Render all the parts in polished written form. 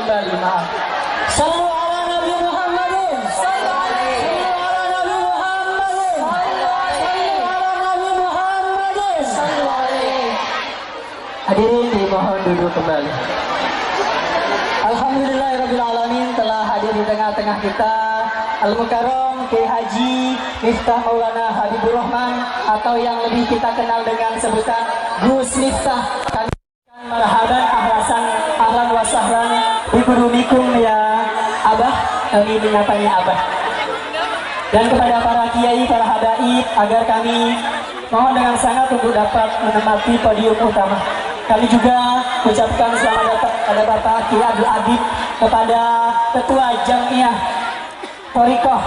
kembali, maaf. Sallu ala Nabi Muhammadin. Sallu ala Nabi Muhammadin. Sallu ala Nabi Muhammadin. Sallu alaihi. Hadirin dimohon duduk kembali. Alhamdulillahirabbil alamin, telah hadir di tengah-tengah kita Al-Mukarram Kiai Haji Miftah Maulana Habibur Rahman, atau yang lebih kita kenal dengan sebutan Gus Miftah. Kami marhaban ahlan wa sahlan bikudumikum ya Abah, kami menyapanya Abah. Dan kepada para kiai, para habaib, agar kami mohon dengan sangat untuk dapat menempati podium utama. Kami juga ucapkan selamat datang kepada Bapak Kiai Abdul Adib, kepada Ketua Jamiah Thariqah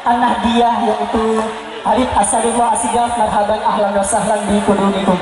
An-Nahdiyah yaitu Habib Asadullah Asigaf, marhaban ahlan wa sahlan bikudumikum.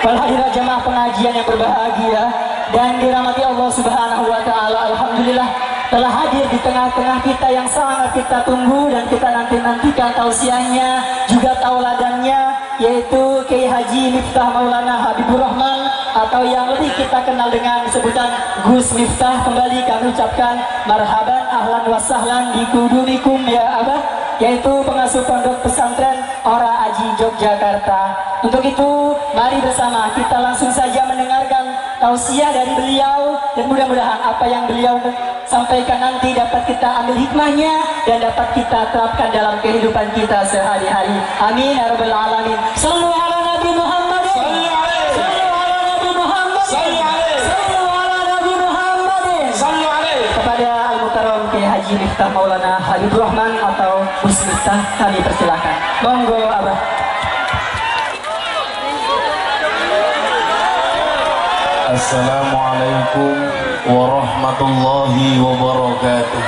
Wal hadirat jamaah pengajian yang berbahagia dan dirahmati Allah Subhanahu wa taala. Alhamdulillah telah hadir di tengah-tengah kita yang sangat kita tunggu dan kita nantikan tausiahnya, juga tauladannya, yaitu Kiai Haji Miftah Maulana Habibur Rahman, atau yang lebih kita kenal dengan sebutan Gus Miftah. Kembali kami ucapkan marhaban ahlan wa sahlan bikudumikum ya Abah, yaitu pengasuh pondok pesantren Ora Aji Yogyakarta. Untuk itu mari bersama kita langsung saja mendengarkan tausiah dari beliau, dan mudah-mudahan apa yang beliau sampaikan nanti dapat kita ambil hikmahnya dan dapat kita terapkan dalam kehidupan kita sehari-hari. Amin ya rabbal alamin. Sallu ala Nabi Muhammad. Sallu ala Nabi Muhammad. Sallu ala Nabi Muhammad. Sallu alaihi. Kepada Al-Mukarram Kiai Haji Miftah Maulana Habibur Rahman atau Gus Miftah, kami persilakan. Monggo Abah. Assalamualaikum warahmatullahi wabarakatuh.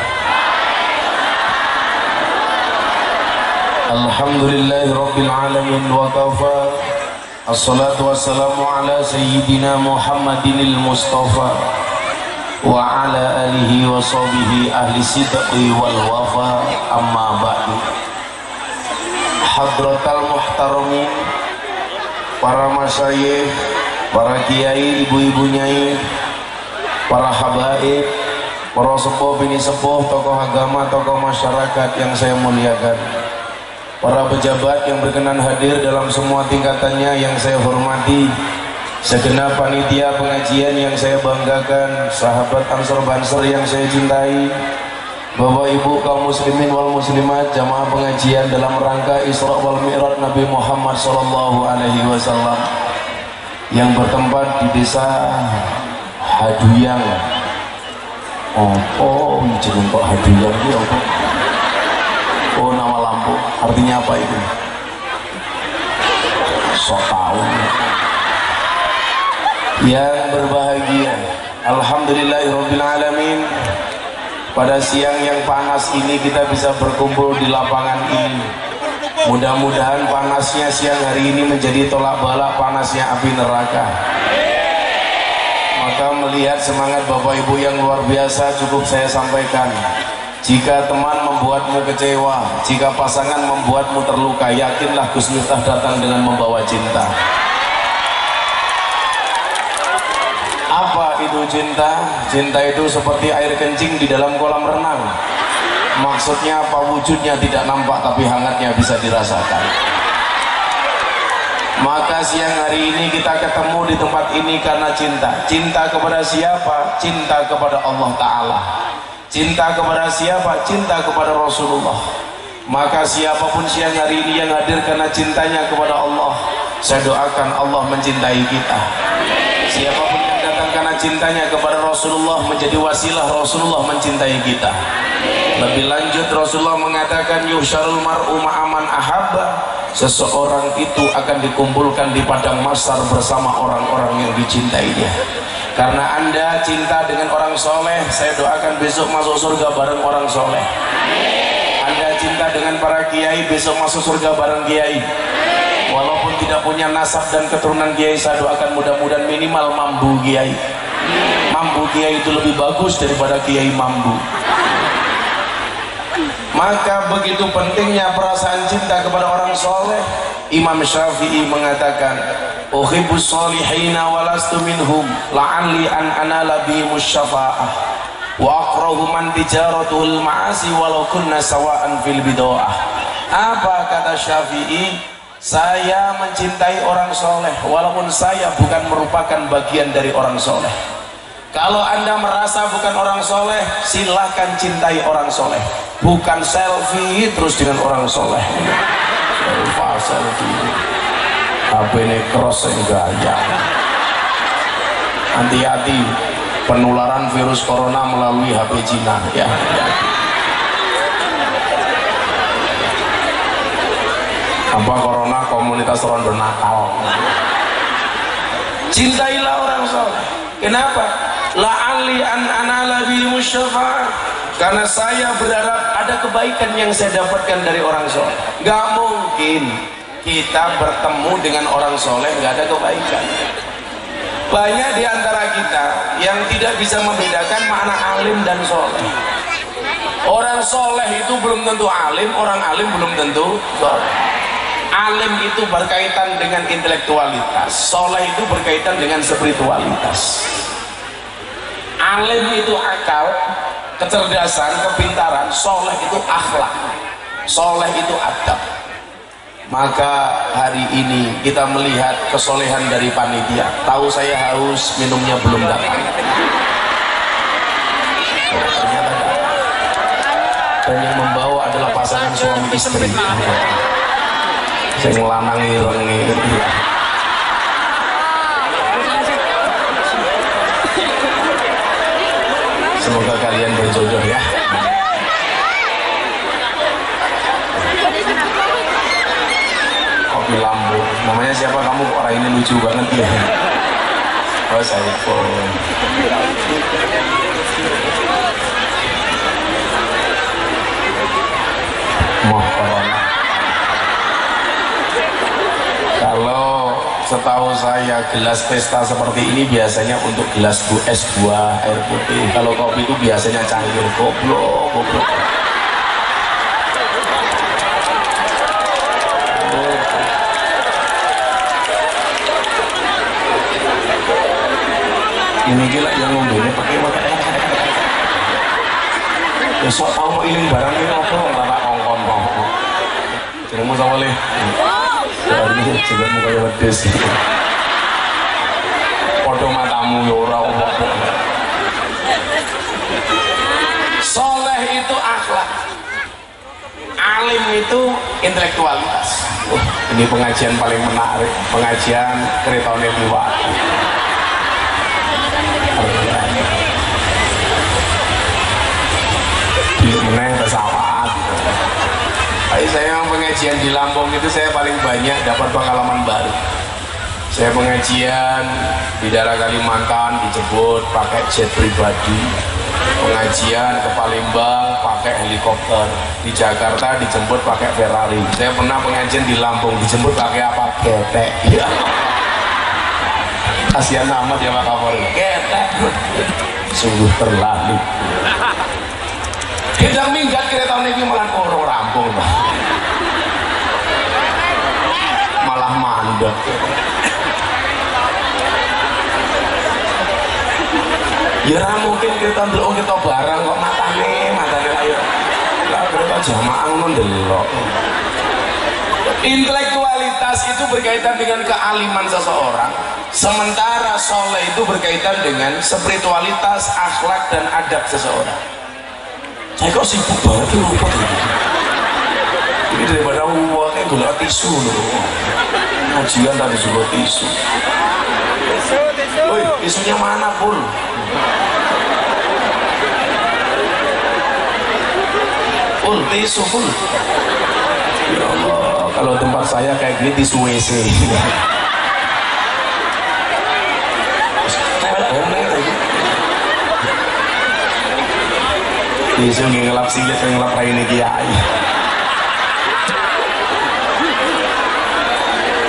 Alhamdulillahi rabbil alamin wa kafa. Assalatu wassalamu ala sayyidina Muhammadinil Mustafa wa ala alihi wa sahbihi ahli sidqi wal wafa, amma ba'du. Hadratal muhtaramin, para masyayikh, para kiai, ibu-ibu nyai, para habaib, para sepuh bini sepuh, tokoh agama, tokoh masyarakat yang saya muliakan, para pejabat yang berkenan hadir dalam semua tingkatannya yang saya hormati, segenap panitia pengajian yang saya banggakan, sahabat Ansor Banser yang saya cintai, Bapak Ibu kaum muslimin wal muslimat, jamaah pengajian dalam rangka Isra wal Mi'raj Nabi Muhammad sallallahu alaihi wasallam yang bertempat di desa Haduyang. Oh, jangan kok Haduyang itu apa? Oh, nama Lampung. Artinya apa itu? Sok tahu. Yang berbahagia, alhamdulillahirabbil alamin. Pada siang yang panas ini kita bisa berkumpul di lapangan ini. Mudah-mudahan panasnya siang hari ini menjadi tolak balak panasnya api neraka. Maka melihat semangat Bapak Ibu yang luar biasa, cukup saya sampaikan, jika teman membuatmu kecewa, jika pasangan membuatmu terluka, yakinlah Gus Miftah datang dengan membawa cinta. Apa itu cinta? Cinta itu seperti air kencing di dalam kolam renang. Maksudnya apa? Wujudnya tidak nampak tapi hangatnya bisa dirasakan. Maka siang hari ini kita ketemu di tempat ini karena cinta. Cinta kepada siapa? Cinta kepada Allah Ta'ala. Cinta kepada siapa? Cinta kepada Rasulullah. Maka siapapun siang hari ini yang hadir karena cintanya kepada Allah, saya doakan Allah mencintai kita. Siapapun yang datang karena cintanya kepada Rasulullah, menjadi wasilah Rasulullah mencintai kita. Lebih lanjut Rasulullah mengatakan yuhsyarul mar'u ma'aman ahabba, seseorang itu akan dikumpulkan di padang mahsyar bersama orang-orang yang dicintainya. Karena Anda cinta dengan orang soleh, saya doakan besok masuk surga bareng orang soleh. Anda cinta dengan para kiai, besok masuk surga bareng kiai. Walaupun tidak punya nasab dan keturunan kiai, saya doakan mudah-mudahan minimal mambu kiai. Mambu kiai itu lebih bagus daripada kiai mambu. Maka begitu pentingnya perasaan cinta kepada orang soleh. Imam Syafi'i mengatakan, uhibbus solihina walastu minhum la'alli an anala bihimus syafa'ah wa akrahu man tijaratuhul ma'asi walau kunna sawa'an fil bid'ah. Apa kata Syafi'i? Saya mencintai orang soleh walaupun saya bukan merupakan bagian dari orang soleh. Kalau anda merasa bukan orang soleh, silahkan cintai orang soleh. Bukan selfie terus dengan orang soleh. Selfie HP ini cross gaya. Hati-hati penularan virus corona melalui HP Cina ya. Apa corona komunitas rondo nakal. Cintailah orang soleh. Kenapa? La'alli an anala bi musyafa'ah, karena saya berharap ada kebaikan yang saya dapatkan dari orang soleh. Gak mungkin kita bertemu dengan orang soleh gak ada kebaikan. Banyak di antara kita yang tidak bisa membedakan makna alim dan soleh. Orang soleh itu belum tentu alim, orang alim belum tentu soleh. Alim itu berkaitan dengan intelektualitas, soleh itu berkaitan dengan spiritualitas. Alim itu akal, kecerdasan, kepintaran. Soleh itu akhlak, soleh itu adab. Maka hari ini kita melihat kesolehan dari panitia. Tahu saya haus, minumnya belum datang. Ternyata datang. Dan yang membawa adalah pasangan suami istri. Saya ngelanangi rengi. Semoga kalian berjodoh ya. Kopi lambu. Namanya siapa kamu? Orang ini lucu banget ya. Oh saya pun. Moh corona. Kalau setahu saya gelas pesta seperti ini biasanya untuk gelas es buah, air putih. Kalau kopi itu biasanya cangkir. Goblok. Ini gila yang ngomongnya pakai mata. Besok tahu iling barang ini apa? Nggak kongkon. Jangan mau sama leh. Ini juga muka yang pedes. Podo matamu ya ora opo. Soleh itu akhlak, alim itu intelektualitas. Ini pengajian paling menarik, pengajian Kretone Liwat. Meneng pesawat. Saya pengajian di Lampung itu saya paling banyak dapat pengalaman baru. Saya pengajian di daerah Kalimantan dijemput pakai jet pribadi. Pengajian ke Palembang pakai helikopter. Di Jakarta dijemput pakai Ferrari. Saya pernah pengajian di Lampung dijemput pakai apa? Ketek. Ya. Kasihan amat ya Pak Kapolri. Ketek. Sungguh terlalu. Kita minggat kereta ini malah orang rampung malah mandek. Ya mungkin kita ndelok kita barang kok matane ayo lah berapa jamaah ndelok. Intelektualitas itu berkaitan dengan kealiman seseorang, sementara soleh itu berkaitan dengan spiritualitas, akhlak dan adab seseorang. Saya kok sibuk banget tuh lupa ini daripada uangnya gula tisu loh. Ngajian tadi juga tisu. Woi, tisunya mana pun? Pul, tisu pul. Ya Allah, kalau tempat saya kayak gini tisu WC. Tisu ngelap silit, ngelap raine kiai.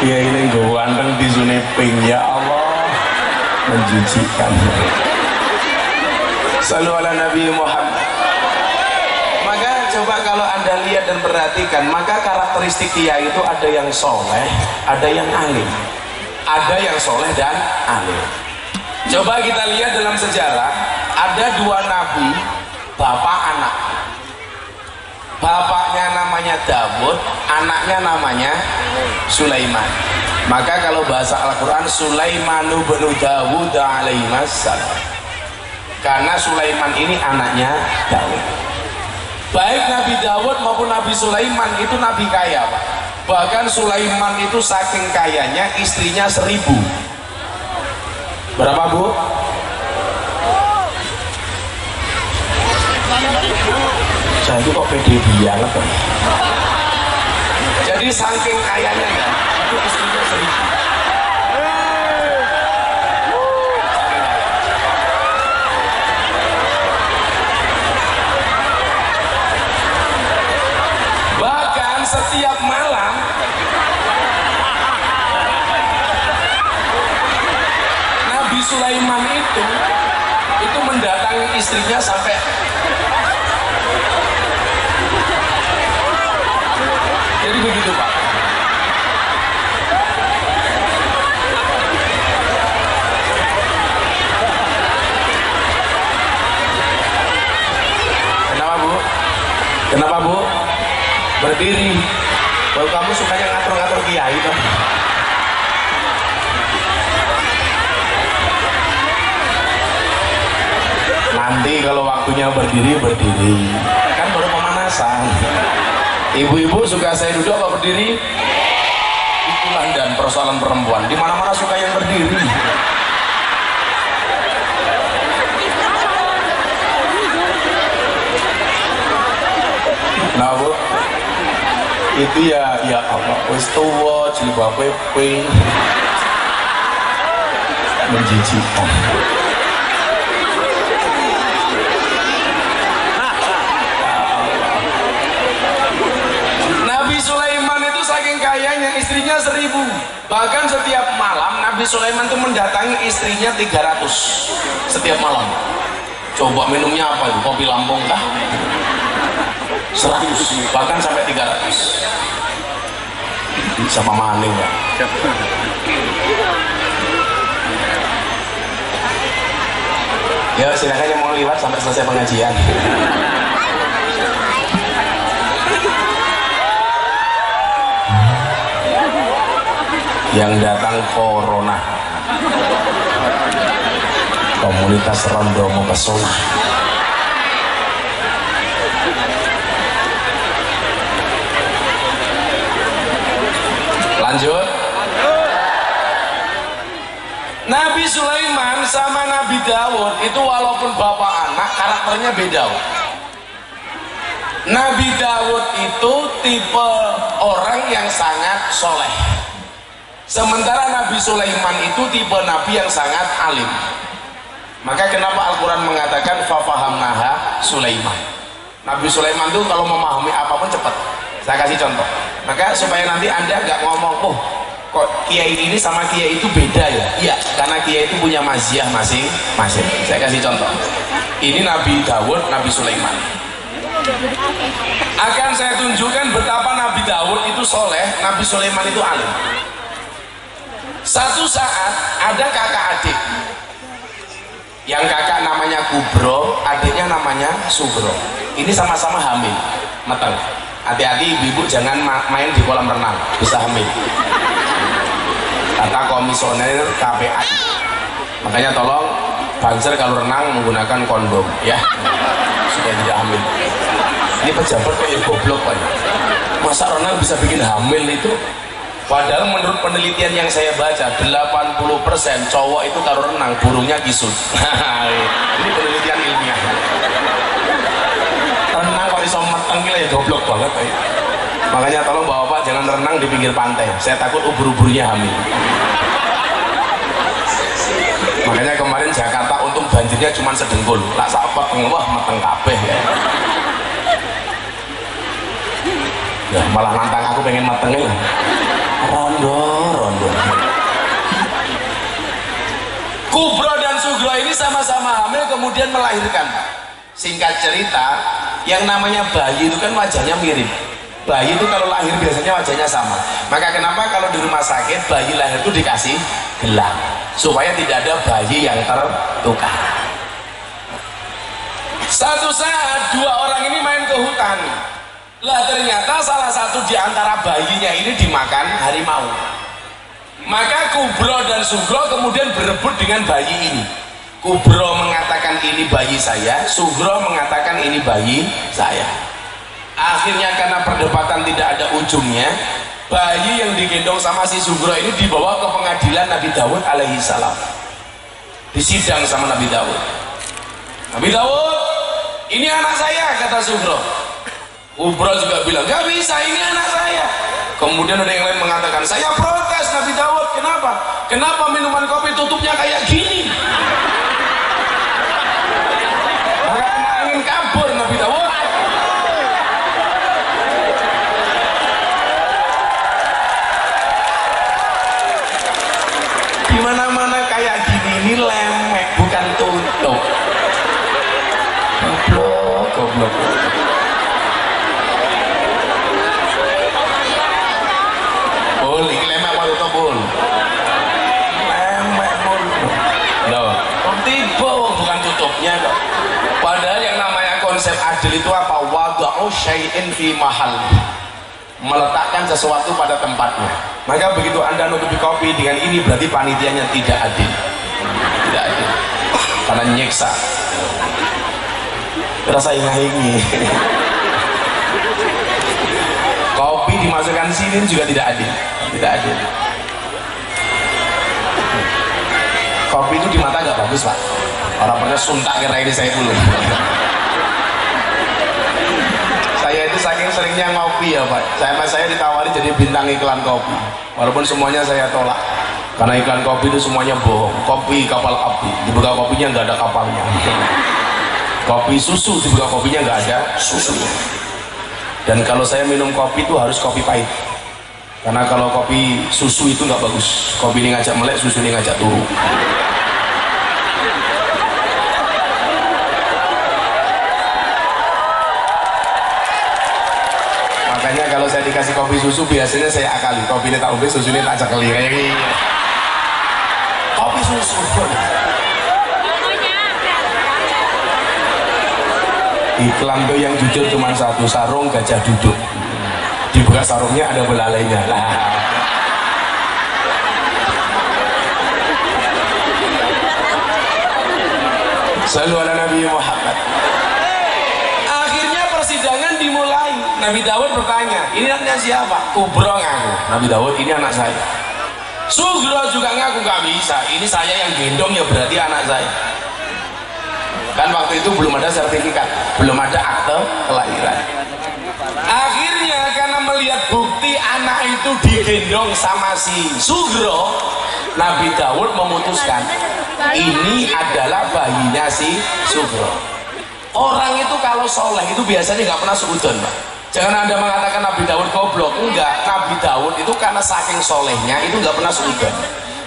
Kiai ini ganteng di suneping, ya Allah, menjijikkan. Sallu ala Nabi Muhammad. Maka coba kalau anda lihat dan perhatikan, maka karakteristik kiai itu ada yang soleh, ada yang alim, ada yang soleh dan alim. Coba kita lihat dalam sejarah, ada dua nabi, bapak anak. Bapaknya namanya Daud, anaknya namanya Sulaiman. Maka kalau bahasa Al-Quran, Sulaimanu bin Dawud alaihissalam, karena Sulaiman ini anaknya Daud. Baik Nabi Daud maupun Nabi Sulaiman itu nabi kaya, Pak. Bahkan Sulaiman itu saking kayanya istrinya 1000. Berapa, Bu? Saya itu kok pede banget, Pak. Jadi saking kayanya ya, itu istrinya 1000. Bahkan setiap malam Nabi Sulaiman itu mendatangi istrinya sampai jadi begitu, Pak. Kenapa, Bu? Kenapa, Bu? Berdiri. Kalau kamu sukanya ngatur-ngatur kiai kan? Nanti kalau waktunya berdiri kan baru pemanasan. Ibu-ibu suka saya duduk apa berdiri? Itulah dan persoalan perempuan. Di mana-mana suka yang berdiri. Nah, Bu, itu ya Allah, wis tuwa jilbabe pink, menjijikkan. Nabi Sulaiman itu saking kayanya istrinya 1000. Bahkan setiap malam Nabi Sulaiman itu mendatangi istrinya 300 setiap malam. Coba minumnya apa itu? Kopi Lampung kah? 100, bahkan sampai 300. Sama maning ya. Ya silakan yang mau lewat sampai selesai pengajian. Yang datang corona, komunitas Rondo mempesona. Lanjut. Nabi Sulaiman sama Nabi Daud itu walaupun bapak anak karakternya beda. Nabi Daud itu tipe orang yang sangat soleh, sementara Nabi Sulaiman itu tipe nabi yang sangat alim. Maka kenapa Al-Quran mengatakan fafahamnaha Sulaiman, Nabi Sulaiman itu kalau memahami apapun cepat. Saya kasih contoh, maka supaya nanti anda nggak ngomong, oh kok kiai ini sama kiai itu beda ya. Iya, karena kiai itu punya maziyah masing-masing. Saya kasih contoh, ini Nabi Daud, Nabi Sulaiman. Akan saya tunjukkan betapa Nabi Daud itu soleh, Nabi Sulaiman itu alim. Satu saat ada kakak adik, yang kakak namanya Kubro, adiknya namanya Sugro. Ini sama-sama hamil, matang. Hati-hati ibu-ibu jangan main di kolam renang, bisa hamil. Kata komisioner KPAI. Makanya tolong banser kalau renang menggunakan kondom ya, supaya tidak hamil. Ini pejabat kayak goblok Pak. Masa renang bisa bikin hamil itu? Padahal menurut penelitian yang saya baca 80% cowok itu kalau renang burungnya kisut. Ini penelitian ilmiah. Renang kalau iso meteng ya goblok banget ya. Makanya tolong bapak jangan renang di pinggir pantai, saya takut ubur-uburnya hamil. Makanya kemarin Jakarta untung banjirnya cuma sedengkul, lah sahabat wah meteng kabeh ya. Ya, malah nantang aku pengen matengin. Rondo. Kubro dan Sugro ini sama-sama hamil kemudian melahirkan. Singkat cerita, yang namanya bayi itu kan wajahnya mirip. Bayi itu kalau lahir biasanya wajahnya sama. Maka kenapa kalau di rumah sakit bayi lahir itu dikasih gelang supaya tidak ada bayi yang tertukar. Satu saat dua orang ini main ke hutan. Lah ternyata salah satu di antara bayinya ini dimakan harimau. Maka Kubro dan Sugro kemudian berebut dengan bayi ini. Kubro mengatakan ini bayi saya, Sugro mengatakan ini bayi saya. Akhirnya karena perdebatan tidak ada ujungnya, bayi yang digendong sama si Sugro ini dibawa ke pengadilan Nabi Daud alaihi salam. Disidang sama Nabi Daud. Nabi Daud, ini anak saya, kata Sugro. Kubro juga bilang, gak bisa, ini anak saya. Kemudian ada yang lain mengatakan, saya protes Nabi Daud. Kenapa? Kenapa minuman kopi tutupnya kayak gini? Maka kena angin kabur Nabi Daud. Dimana-mana kayak gini ini lemek, bukan tutup. Goblok. Ini lemak apa tutup bol? Lemek bol. Loh, tiba bukan tutupnya kok. Padahal yang namanya konsep adil itu apa? Wada'u syai'in fi mahal. Meletakkan sesuatu pada tempatnya. Maka begitu Anda nutupi kopi dengan ini berarti panitianya tidak adil. Tidak adil. Karena nyiksa. Rasa ingahingi. Kopi dimasukkan sini juga tidak adil. Tidak adil. Kopi itu di mata nggak bagus, Pak. Orang pernah suntak kira ini saya dulu. Saya itu saking seringnya ngopi ya, Pak. Saya ditawari jadi bintang iklan kopi. Walaupun semuanya saya tolak. Karena iklan kopi itu semuanya bohong. Kopi kapal api, dibuka kopinya nggak ada kapalnya. Kopi susu, dibuka kopinya nggak ada susunya. Dan kalau saya minum kopi itu harus kopi pahit. Karena kalau kopi susu itu nggak bagus. Kopi ini ngajak melek, susu ini ngajak turu. Makanya kalau saya dikasih kopi susu biasanya saya akali. Kopi ini tak ubah, susu ini tak cekeli kayak gini. Kopi susu. Iklan tuh yang jujur cuma satu, sarung gajah duduk. Dibuka sarungnya ada belalainya lah. Sallu ala Nabi Muhammad. Akhirnya persidangan dimulai. Nabi Daud bertanya, ini anaknya siapa? Kubro ngaku. Nabi Daud, ini anak saya. Sugro juga ngaku, gak bisa, ini saya yang gendong ya berarti anak saya. Kan waktu itu belum ada sertifikat, belum ada akte kelahiran. Akhirnya karena melihat bukti anak itu digendong sama si Sugro, Nabi Daud memutuskan ini adalah bayinya si Sugro. Orang itu kalau soleh itu biasanya nggak pernah seudon, Pak. Jangan Anda mengatakan Nabi Daud goblok. Enggak, Nabi Daud itu karena saking solehnya itu nggak pernah seudon.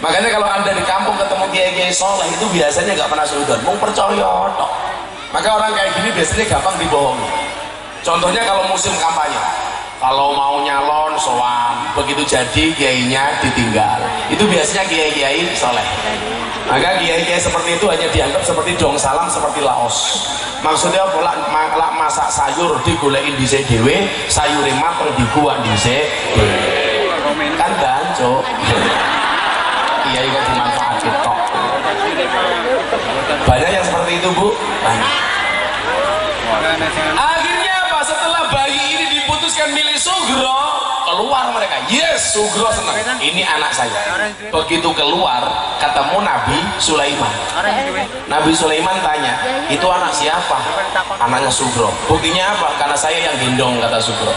Makanya kalau Anda di kampung ketemu kiai-kiai soleh itu biasanya nggak pernah seudon, mau percaya tok. Maka orang kayak gini biasanya gampang dibohongi. Contohnya kalau musim kampanye, kalau mau nyalon sowan, begitu jadi kiainya ditinggal. Itu biasanya kiai-kiai soleh. Maka kiai-kiai seperti itu hanya dianggap seperti dong salam, seperti laos. Maksudnya lak masak sayur digolekin dhisik dhewe, sayure mateng diguak dhisik. Kan banco. Kiai kok dimanfaatkan kok. Banyak yang seperti itu, Bu. Banyak. Akhirnya apa? Setelah bayi ini diputuskan milih Sugro, keluar mereka. Yes, Sugro senang. Ini anak saya. Begitu keluar, ketemu Nabi Sulaiman. Nabi Sulaiman tanya, itu anak siapa? Anaknya Sugro. Buktinya apa? Karena saya yang gendong, kata Sugro.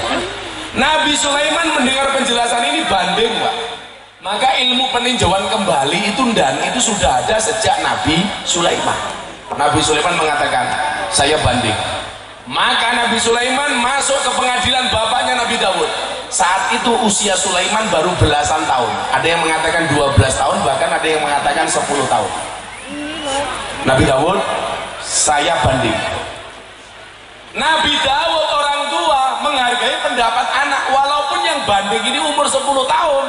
Nabi Sulaiman mendengar penjelasan ini banding, Pak. Maka ilmu peninjauan kembali itu sudah ada sejak Nabi Sulaiman. Nabi Sulaiman mengatakan, saya banding. Maka Nabi Sulaiman masuk ke pengadilan bapaknya Nabi Daud. Saat itu usia Sulaiman baru belasan tahun. Ada yang mengatakan 12 tahun, bahkan ada yang mengatakan 10 tahun. Nabi Daud, saya banding. Nabi Daud orang tua menghargai pendapat anak, walaupun yang banding ini umur 10 tahun.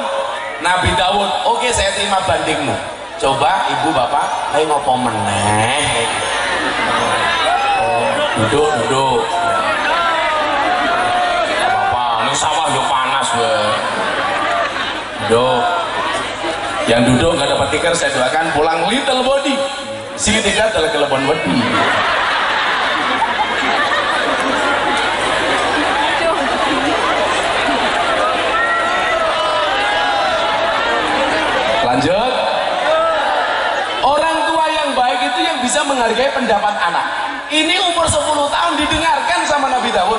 Nabi Daud, oke, saya terima bandingmu. Coba ibu bapak, ayo ngopo meneh. Duduk. Apa-apa, ini sawah yo panas we. Duduk. Yang duduk nggak dapat tikar, saya doakan pulang little body. Si tiga adalah kelebon wedi. Lanjut. Orang tua yang baik itu yang bisa menghargai pendapat anak. Ini umur 10 tahun didengarkan sama Nabi Daud.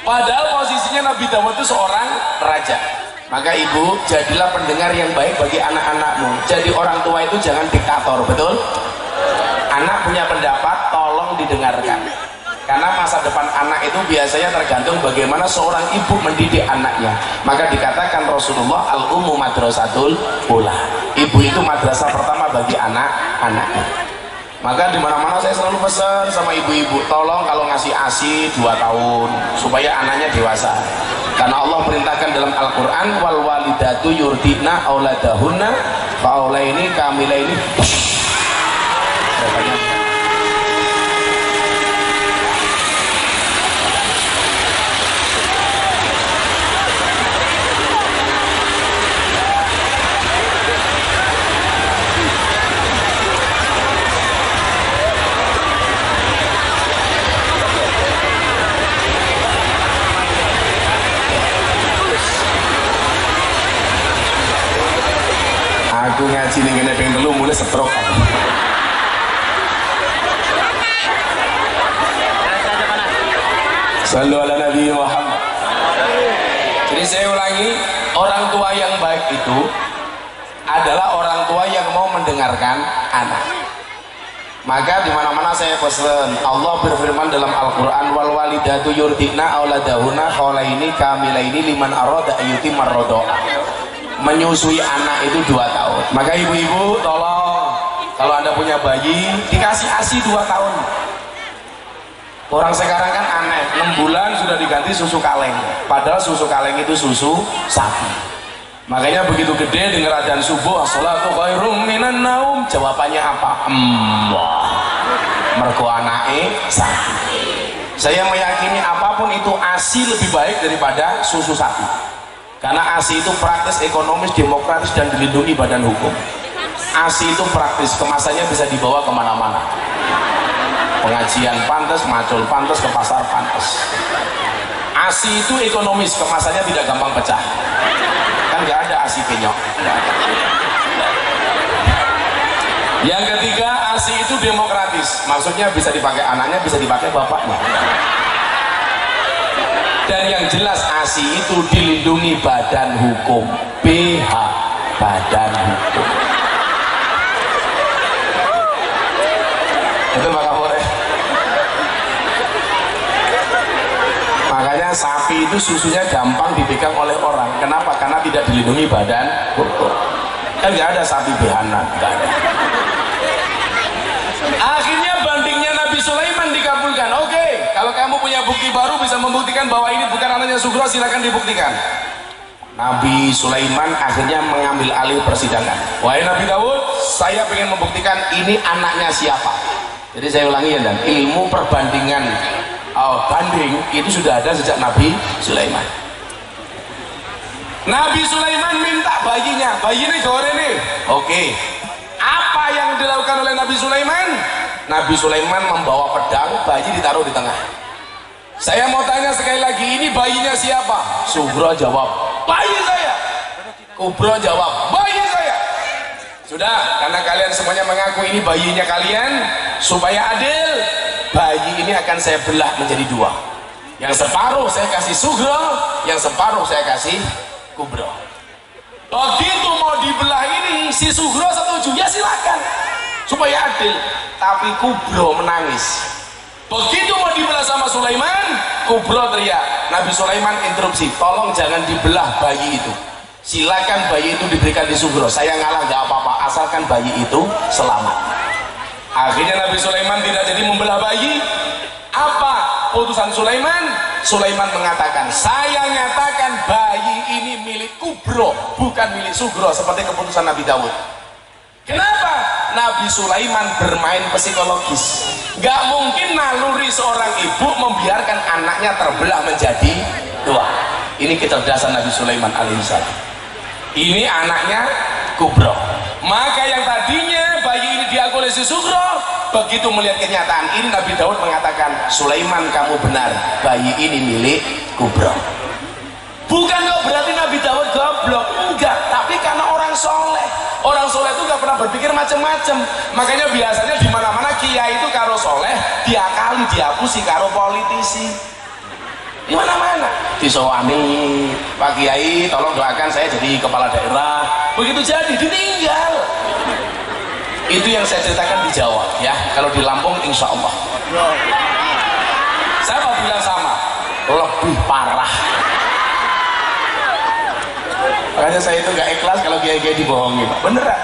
Padahal posisinya Nabi Daud itu seorang raja. Maka ibu, jadilah pendengar yang baik bagi anak-anakmu. Jadi orang tua itu jangan diktator, betul? Anak punya pendapat, tolong didengarkan. Karena masa depan anak itu biasanya tergantung bagaimana seorang ibu mendidik anaknya. Maka dikatakan Rasulullah, al-ummu madrasatul ula. Ibu itu madrasah pertama bagi anak-anaknya. Maka dimana-mana saya selalu pesan sama ibu-ibu, tolong kalau ngasih ASI 2 tahun supaya anaknya dewasa. Karena Allah perintahkan dalam Al-Quran, wal walidatu yurdina auladahunna faulaini kamilaini. Aku ngaji nih kena pengen telu mulai setrok. Sallu ala Nabi Muhammad. Jadi saya ulangi, orang tua yang baik itu adalah orang tua yang mau mendengarkan anak. Maka di mana-mana saya pesan, Allah berfirman dalam Al-Qur'an, wal walidatu yurdina auladahunna haulaini kamilaini liman arada ayyuti marrodoa. Menyusui anak itu 2 tahun. Maka ibu-ibu tolong, kalau anda punya bayi dikasih ASI 2 tahun. Orang sekarang kan aneh, 6 bulan sudah diganti susu kaleng, padahal susu kaleng itu susu sapi. Makanya begitu gede dengar adzan subuh, as-salatu khairum minan naum, jawabannya apa? Mergo anake sapi. Saya meyakini apapun itu ASI lebih baik daripada susu sapi. Karena ASI itu praktis, ekonomis, demokratis, dan dilindungi badan hukum. ASI itu praktis, kemasannya bisa dibawa kemana-mana. Pengajian pantas, macul pantas, ke pasar pantas. ASI itu ekonomis, kemasannya tidak gampang pecah. Kan nggak ada ASI penyok. Yang ketiga, ASI itu demokratis, maksudnya bisa dipakai anaknya, bisa dipakai bapaknya. Dan yang jelas ASI itu dilindungi badan hukum, BH, badan hukum. Itu maka boleh. Makanya sapi itu susunya gampang dipegang oleh orang. Kenapa? Karena tidak dilindungi badan hukum. Kan nggak ada sapi behanan, nggak ada. Akhirnya bandingnya Nabi Sulaiman dikabulkan. Oke, kalau kamu punya bukti baru bisa membuktikan bahwa ini bukan anaknya Sugro, silakan dibuktikan. Nabi Sulaiman akhirnya mengambil alih persidangan. Wahai Nabi Daud, saya ingin membuktikan ini anaknya siapa. Jadi saya ulangi ya, dan ilmu perbandingan banding itu sudah ada sejak Nabi Sulaiman. Nabi Sulaiman minta bayinya gore nih. Oke. Apa yang dilakukan oleh Nabi Sulaiman? Nabi Sulaiman membawa pedang, bayi ditaruh di tengah. Saya mau tanya sekali lagi, ini bayinya siapa? Sugro jawab, bayi saya. Kubro jawab, bayi saya. Sudah, karena kalian semuanya mengaku ini bayinya kalian, supaya adil, bayi ini akan saya belah menjadi 2. Yang separuh saya kasih Sugro, yang separuh saya kasih Kubro. Begitu mau dibelah ini, si Sugro setuju, ya silakan, supaya adil. Tapi Kubro menangis. Begitu mau dibelah sama Sulaiman, Kubro teriak. Nabi Sulaiman interupsi, tolong jangan dibelah bayi itu, silakan bayi itu diberikan di Sugro, saya ngalah gak apa-apa asalkan bayi itu selamat. Akhirnya Nabi Sulaiman tidak jadi membelah bayi. Apa putusan Sulaiman? Sulaiman mengatakan, saya nyatakan bayi ini milik Kubro, bukan milik Sugro seperti keputusan Nabi Daud. Kenapa? Nabi Sulaiman bermain psikologis. Gak mungkin naluri seorang ibu membiarkan anaknya terbelah menjadi dua. Ini kecerdasan Nabi Sulaiman alaihissalam. Ini anaknya Kubro. Maka yang tadinya bayi ini diakui oleh si Sugro, begitu melihat kenyataan ini Nabi Daud mengatakan, Sulaiman kamu benar, bayi ini milik Kubro. Bukan kok berarti Nabi Daud goblok, enggak, tapi karena orang soleh. Orang soleh itu gak pernah berpikir macam-macam. Makanya biasanya di mana-mana kiai itu karo soleh diakali, diapusi karo politisi. Di mana-mana disowani, Pak Kiai tolong doakan saya jadi kepala daerah. Begitu jadi ditinggal. Itu yang saya ceritakan di Jawa ya. Kalau di Lampung insya Allah saya mau bilang sama, lebih parah. Makanya saya itu gak ikhlas kalau kiai-kiai dibohongi, beneran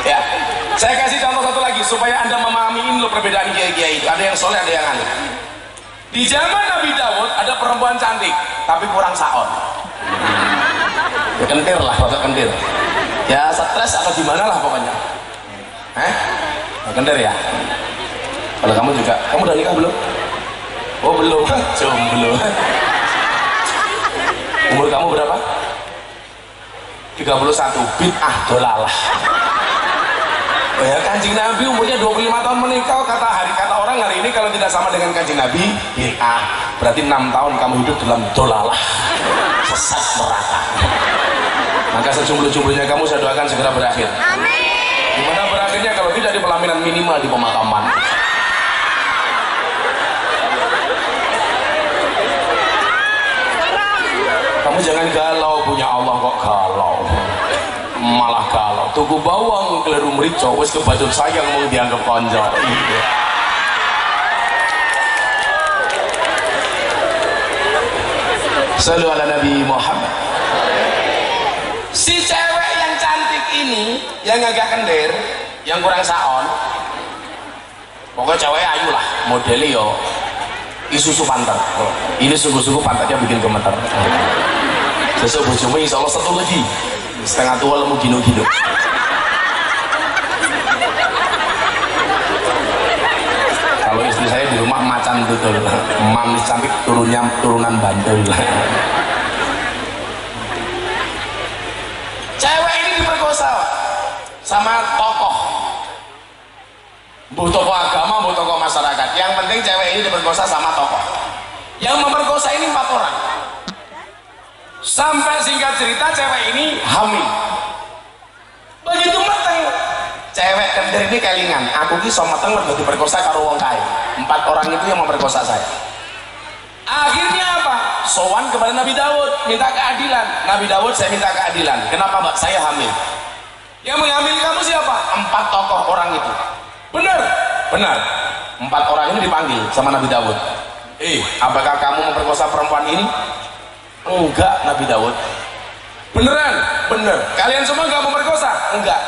ya. Saya kasih contoh satu lagi supaya anda memahami ini loh perbedaan kiai-kiai itu. Ada yang soleh, ada yang aneh. Di zaman Nabi Daud ada perempuan cantik tapi kurang saon, ya, kentir lah, rada kentir ya, stres atau gimana lah pokoknya. Kentir ya. Kalau kamu juga, kamu udah nikah belum? Oh belum, jomblo. Umur kamu berapa? 31, bid'ah dolalah. Oh ya, Kanjeng Nabi umurnya 25 tahun menikah, kata orang hari ini kalau tidak sama dengan Kanjeng Nabi, bid'ah. Berarti 6 tahun kamu hidup dalam dolalah, sesat neraka. Maka sejomblo-jomblonya kamu saya doakan segera berakhir. Amin. Gimana berakhirnya kalau tidak di pelaminan, minimal di pemakaman. Kamu jangan galau, punya Allah kok galau, malah galau. Tuku bawang keliru merico, wis kebacut sayang mau dianggap konco. Sallu ala Nabi Muhammad. Si cewek yang cantik ini, yang agak kendir, yang kurang saon, pokoknya cewek ayu lah, modelnya yo Isuzu pantat. Ini sungguh-sungguh pantatnya bikin gemeter. Sesuk bojomu insyaallah satu lagi. Setengah tua lemu gino-gino. Kalau istri saya di rumah macan betul. Manis cantik turunan Bantul. Cewek ini diperkosa sama tokoh. Bu tokoh agama, bu tokoh masyarakat. Yang penting cewek ini diperkosa sama tokoh. Yang memperkosa ini 4 orang. Sampai singkat cerita cewek ini hamil. Begitu meteng, cewek kendir ini kelingan. Aku ki so meteng mergo diperkosa karo wong kae. 4 orang itu yang memperkosa saya. Akhirnya apa? Sowan kepada Nabi Daud, minta keadilan. Nabi Daud, saya minta keadilan. Kenapa Mbak? Saya hamil. Yang menghamili kamu siapa? 4 tokoh orang itu. Benar, benar. 4 orang ini dipanggil sama Nabi Daud. Apakah kamu memperkosa perempuan ini? Enggak, Nabi Daud. Beneran? Bener. Kalian semua enggak memperkosa? Enggak.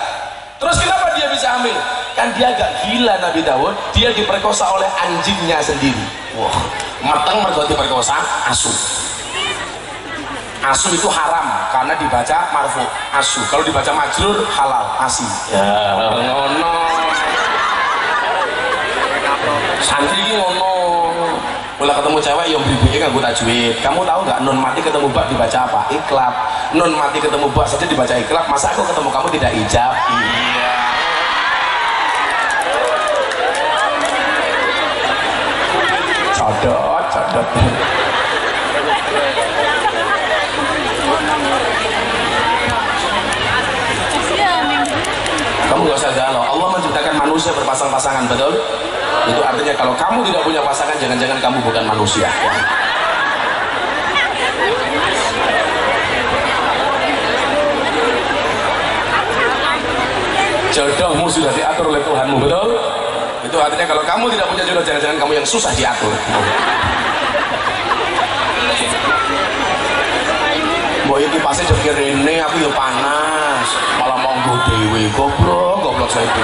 Terus kenapa dia bisa hamil? Kan dia agak gila Nabi Daud. Dia diperkosa oleh anjingnya sendiri. Wah, mateng mergo diperkosa asu. Asu itu haram karena dibaca marfu asu. Kalau dibaca majrur halal asi. Ya, ngono. Santri ngono. Mulai ketemu cewek yang bibirnya nggak gue tajwid. Kamu tahu nggak nun mati ketemu bak dibaca apa? Iklab. Nun mati ketemu bak saja dibaca iklab. Masa aku ketemu kamu tidak ijab? Iya. Codot, codot. Kamu nggak usah galau. Allah menciptakan manusia berpasang-pasangan, betul? Itu artinya kalau kamu tidak punya pasangan, jangan-jangan kamu bukan manusia. Jodohmu sudah diatur oleh Tuhanmu, betul? Itu artinya kalau kamu tidak punya jodoh, jangan-jangan kamu yang susah diatur. Mbok iki pasti joki rene aku ya panas, malah monggo dhewe. Goblok saya itu.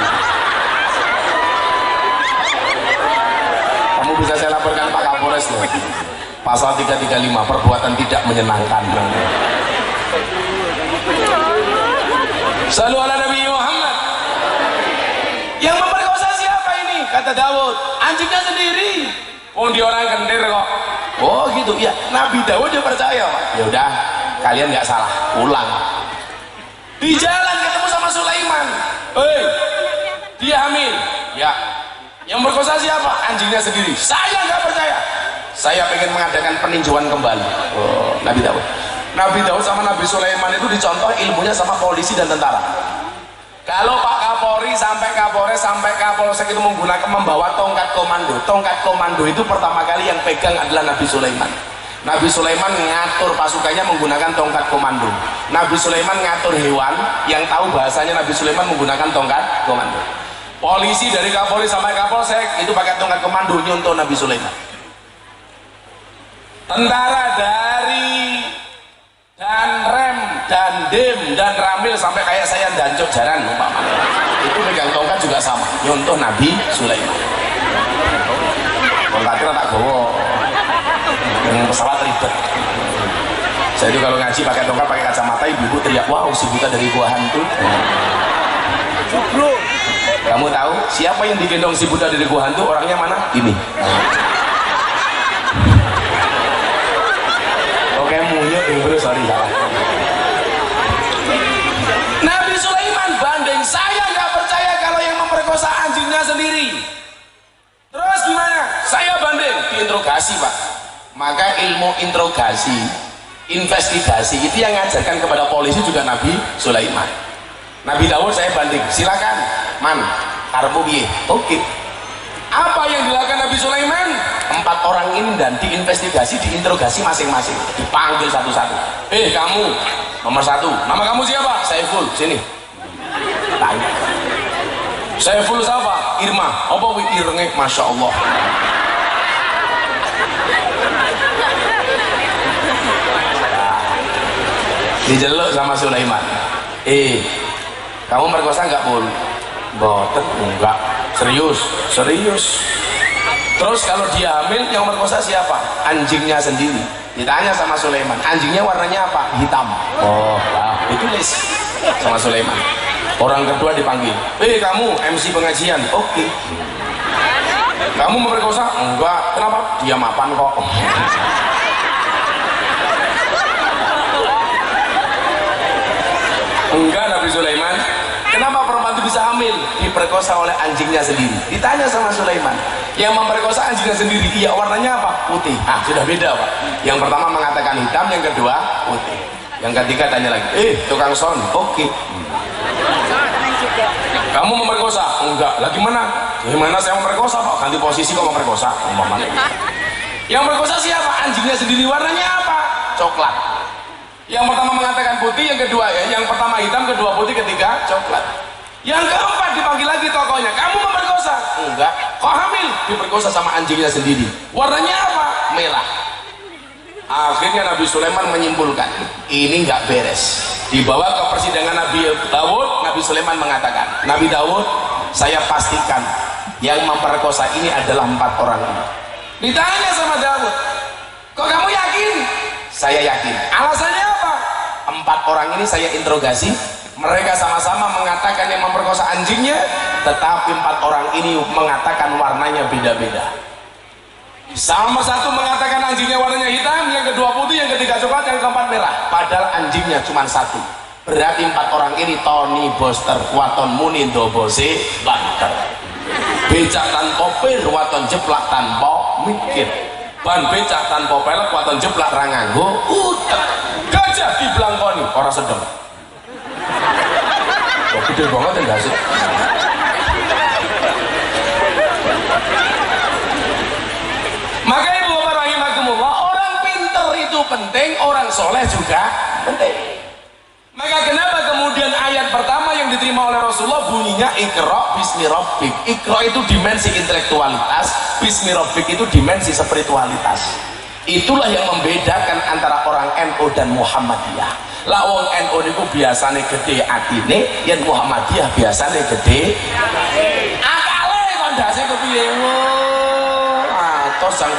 Kamu bisa saya laporkan Pak Kapolres loh. Pasal 335 perbuatan tidak menyenangkan. Shallu ala Nabi Muhammad. Yang memperkosa siapa ini? Kata Daud, anjingnya sendiri. Oh, dia orang kendir kok. Oh gitu ya. Nabi Daud dia percaya, Pak. Ya udah, kalian nggak salah. Pulang. Di jalan ketemu sama Sulaiman. Hei, dia hamil. Ya. Yang berkosa siapa? Anjingnya sendiri. Saya nggak percaya. Saya pengen mengadakan peninjauan kembali. Oh, Nabi Daud. Nabi Daud sama Nabi Sulaiman itu dicontoh ilmunya sama polisi dan tentara. Kalau Pak Kapolri sampai Kapolres sampai Kapolsek itu membawa tongkat komando. Tongkat komando itu pertama kali yang pegang adalah Nabi Sulaiman. Nabi Sulaiman ngatur pasukannya menggunakan tongkat komando. Nabi Sulaiman ngatur hewan, yang tahu bahasanya Nabi Sulaiman menggunakan tongkat komando. Polisi dari Kapolri sampai Kapolsek itu pakai tongkat komando nyontoh Nabi Sulaiman. Tentara dari Danrem, Dandim, dan Ramil sampai kayak saya Dancuk Jaran umpamanya. Itu pegang tongkat juga sama, nyontoh Nabi Sulaiman. Tongkatnya tak gowo. Dengan pesawat ribet. Saya itu kalau ngaji pakai tongkat pakai kacamata, ibu-ibu teriak, wow si buta dari gua hantu. Kamu tahu siapa yang digendong si buta dari gua hantu? Orangnya mana? Ini. Oke, munyut bro, sorry salah. Nabi Sulaiman banding, saya nggak percaya kalau yang memperkosa anjingnya sendiri. Terus gimana? Saya banding, diinterogasi Pak. Maka ilmu interogasi, investigasi itu yang ngajarkan kepada polisi juga Nabi Sulaiman. Nabi Daud saya banding, silakan man, karemu piye? Oke. Apa yang dilakukan Nabi Sulaiman? 4 orang ini dan diinvestigasi, diinterogasi masing-masing, dipanggil satu-satu. Kamu nomor 1, nama kamu siapa? Saiful, sini. Tanya. Saiful siapa? Irma. Apa wi irenge? Masya Allah. Dijeluk sama Sulaiman. Kamu merkosa nggak Pul? Boten, enggak. Serius. Terus kalau dia hamil yang merkosa siapa? Anjingnya sendiri. Ditanya sama Sulaiman, anjingnya warnanya apa? Hitam. Oh, nah, ditulis sama Sulaiman. Orang kedua dipanggil. Kamu MC pengajian? Oke. Kamu memperkosa? Enggak. Kenapa? Dia mapan kok. Enggak Nabi Sulaiman. Kenapa perempuan itu bisa hamil? Diperkosa oleh anjingnya sendiri. Ditanya sama Sulaiman, yang memperkosa anjingnya sendiri, iya warnanya apa? Putih. Sudah beda Pak. Yang pertama mengatakan hitam, yang kedua putih. Yang ketiga tanya lagi, tukang son? Oke. Kamu memperkosa? Enggak. Lah gimana? Gimana saya memperkosa Pak? Ganti posisi kok memperkosa? Yang memperkosa siapa? Anjingnya sendiri. Warnanya apa? Coklat. Yang pertama mengatakan putih, yang kedua yang pertama hitam, kedua putih, ketiga coklat. Yang keempat dipanggil lagi tokohnya, kamu memperkosa? Enggak. Kok hamil? Diperkosa sama anjingnya sendiri. Warnanya apa? Merah. Akhirnya Nabi Sulaiman menyimpulkan, ini nggak beres. Dibawa ke persidangan Nabi Daud, Nabi Sulaiman mengatakan, Nabi Daud, saya pastikan yang memperkosa ini adalah 4 orang ini. Ditanya sama Daud, kok kamu yakin? Saya yakin. Alasannya apa? 4 orang ini saya interogasi, mereka sama-sama mengatakan yang memperkosa anjingnya, tetapi 4 orang ini mengatakan warnanya beda-beda. Sama satu mengatakan anjingnya warnanya hitam, yang kedua putih, yang ketiga coklat, yang keempat merah. Padahal anjingnya cuma 1. Berarti 4 orang ini Tony Boster, waton muni dobose banter. Becak tanpa pir, waton jeplak tanpa mikir. Ban becak tanpa pelek, waton jeplak ranganggo utek. Gajah diblangkoni, orang sedeng. Kok gede banget ya gak sih? Maka ibu bapak rahimakumullah, orang pinter itu penting, orang soleh juga penting. Maka kenapa kemudian ayat pertama yang diterima oleh Rasulullah bunyinya Iqra bismi rabbik. Iqra itu dimensi intelektualitas, bismi rabbik itu dimensi spiritualitas. Itulah yang membedakan antara orang NU dan Muhammadiyah. Lah wong NU niku biasane gede atine, yen Muhammadiyah biasane gede akale kok ndase kepiye. Atos sang